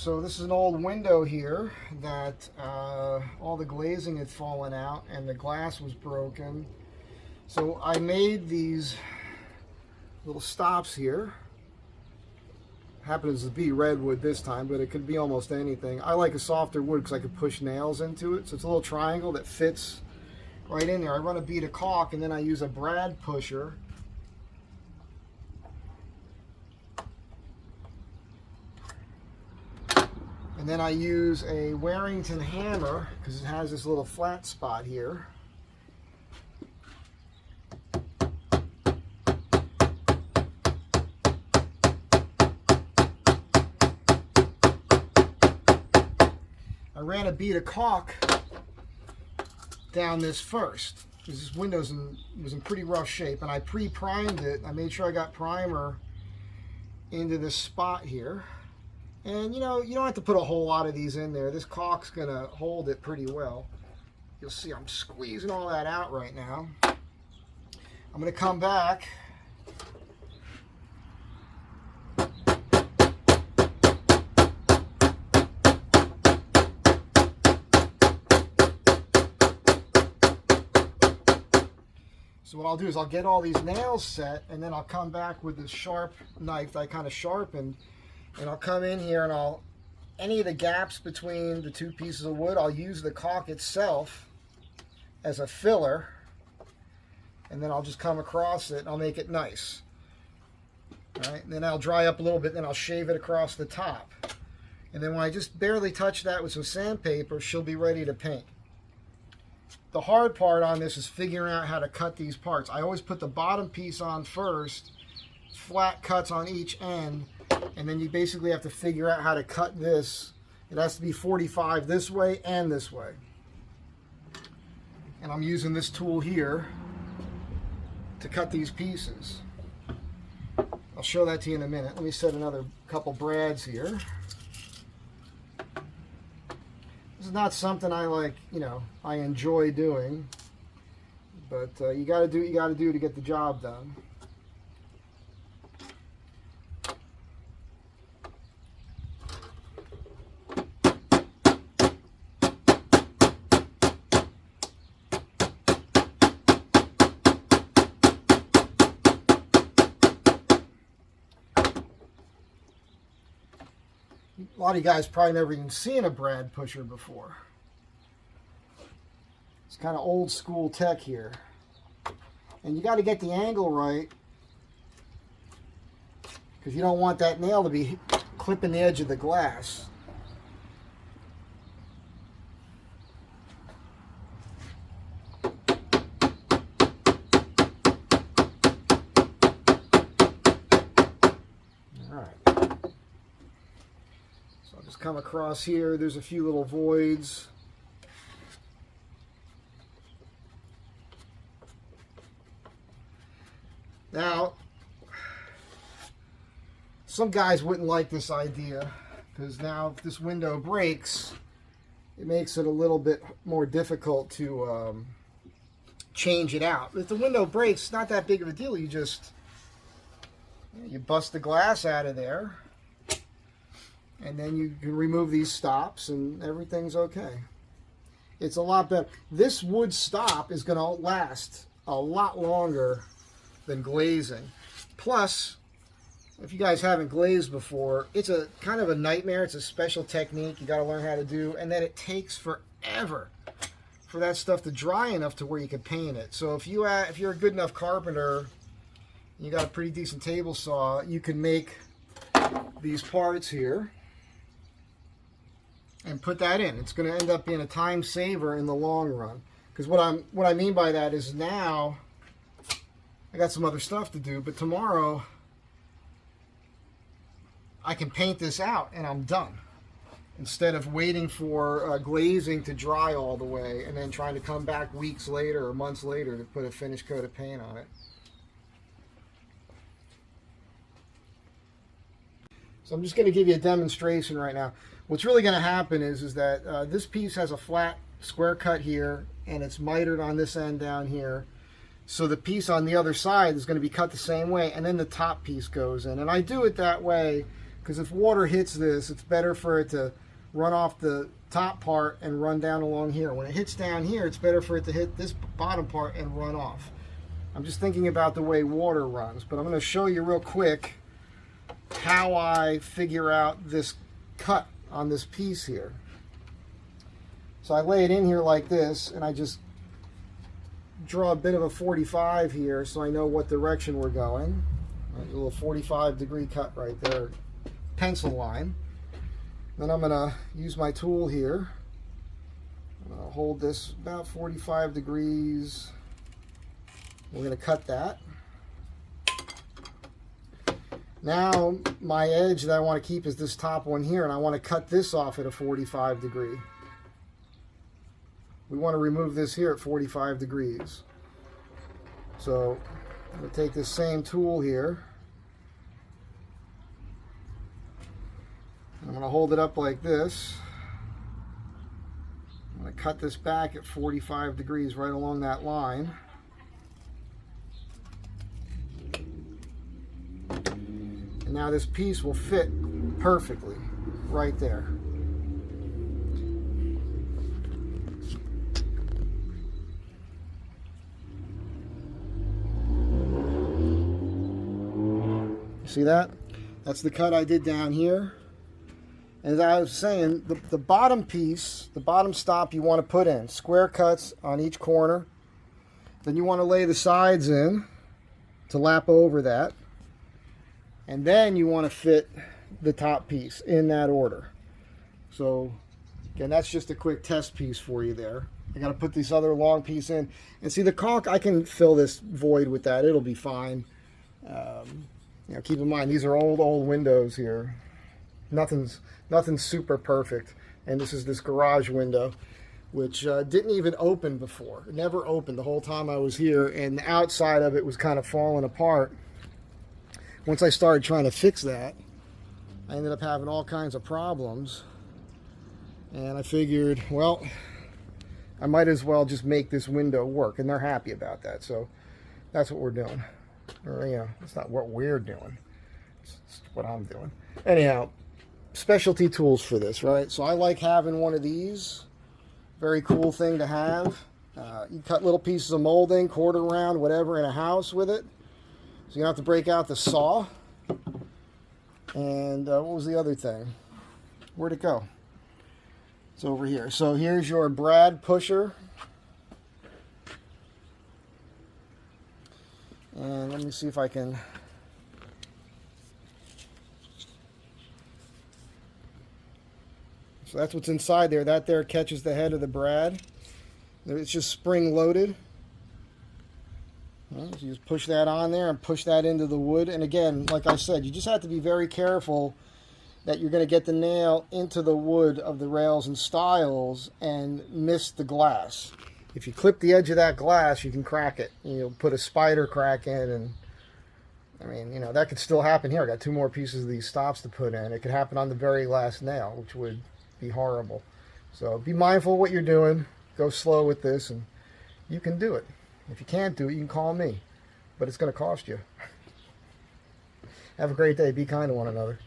So this is an old window here that all the glazing had fallen out and the glass was broken. So I made these little stops here. Happens to be redwood this time, but it could be almost anything. I like a softer wood because I could push nails into it. So it's a little triangle that fits right in there. I run a bead of caulk and then I use a brad pusher. And then I use a Warrington hammer because it has this little flat spot here. I ran a bead of caulk down this first because this window was in pretty rough shape, and I pre-primed it. I made sure I got primer into this spot here. And you know, you don't have to put a whole lot of these in there. This caulk's gonna hold it pretty well. You'll see I'm squeezing all that out right now. I'm gonna come back. So what I'll do is I'll get all these nails set, and then I'll come back with this sharp knife that I kind of sharpened. And I'll come in here and any of the gaps between the two pieces of wood, I'll use the caulk itself as a filler. And then I'll just come across it and I'll make it nice. All right, and then I'll dry up a little bit, then I'll shave it across the top. And then when I just barely touch that with some sandpaper, she'll be ready to paint. The hard part on this is figuring out how to cut these parts. I always put the bottom piece on first, flat cuts on each end, and then you basically have to figure out how to cut this. It has to be 45 this way and this way. And I'm using this tool here to cut these pieces. I'll show that to you in a minute. Let me set another couple brads here. This is not something I like, you know, I enjoy doing, but you got to do what you got to do to get the job done. A lot of you guys probably never even seen a brad pusher before. It's kind of old school tech here. And you got to get the angle right because you don't want that nail to be clipping the edge of the glass. Just come across here, there's a few little voids. Now, some guys wouldn't like this idea because now if this window breaks, it makes it a little bit more difficult to change it out. If the window breaks, it's not that big of a deal. You just, you bust the glass out of there. And then you can remove these stops and everything's okay. It's a lot better. This wood stop is going to last a lot longer than glazing. Plus, if you guys haven't glazed before, it's a kind of a nightmare. It's a special technique you got to learn how to do. And then it takes forever for that stuff to dry enough to where you can paint it. So if you're a good enough carpenter, you got a pretty decent table saw, you can make these parts here and put that in. It's going to end up being a time saver in the long run. Because what I mean by that is now I got some other stuff to do, but tomorrow I can paint this out and I'm done. Instead of waiting for glazing to dry all the way and then trying to come back weeks later or months later to put a finished coat of paint on it. So I'm just going to give you a demonstration right now. What's really going to happen is that this piece has a flat square cut here and it's mitered on this end down here. So the piece on the other side is going to be cut the same way, and then the top piece goes in. And I do it that way because if water hits this, it's better for it to run off the top part and run down along here. When it hits down here, it's better for it to hit this bottom part and run off. I'm just thinking about the way water runs, but I'm going to show you real quick how I figure out this cut on this piece here. So I lay it in here like this, and I just draw a bit of a 45 here so I know what direction we're going. Right, a little 45-degree cut right there, pencil line. Then I'm going to use my tool here. I'm going to hold this about 45 degrees. We're going to cut that. Now my edge that I want to keep is this top one here, and I want to cut this off at a 45 degree. We want to remove this here at 45 degrees. So I'm going to take this same tool here. I'm going to hold it up like this. I'm going to cut this back at 45 degrees right along that line. And now this piece will fit perfectly right there. See that? That's the cut I did down here. As I was saying, the bottom piece, the bottom stop you want to put in square cuts on each corner. Then you want to lay the sides in to lap over that. And then you want to fit the top piece in that order. So again, that's just a quick test piece for you there. I got to put this other long piece in. And see the caulk, I can fill this void with that. It'll be fine. You know, keep in mind, these are old windows here. Nothing's super perfect. And this is this garage window, which didn't even open before. It never opened the whole time I was here, and the outside of it was kind of falling apart. Once I started trying to fix that, I ended up having all kinds of problems. And I figured, well, I might as well just make this window work. And they're happy about that. So that's what we're doing. Or, you know, it's not what we're doing. It's what I'm doing. Anyhow, specialty tools for this, right? So I like having one of these. Very cool thing to have. You cut little pieces of molding, quarter round, whatever, in a house with it. So you don't have to break out the saw. And what was the other thing? Where'd it go? It's over here. So here's your brad pusher. And let me see if I can... So that's what's inside there. That there catches the head of the brad. It's just spring loaded. So you just push that on there and push that into the wood. And again, like I said, you just have to be very careful that you're going to get the nail into the wood of the rails and stiles and miss the glass. If you clip the edge of that glass, you can crack it. You'll put a spider crack in, and I mean, you know, that could still happen here. I got 2 more pieces of these stops to put in. It could happen on the very last nail, which would be horrible. So be mindful of what you're doing. Go slow with this, and you can do it. If you can't do it, you can call me, but it's going to cost you. Have a great day. Be kind to one another.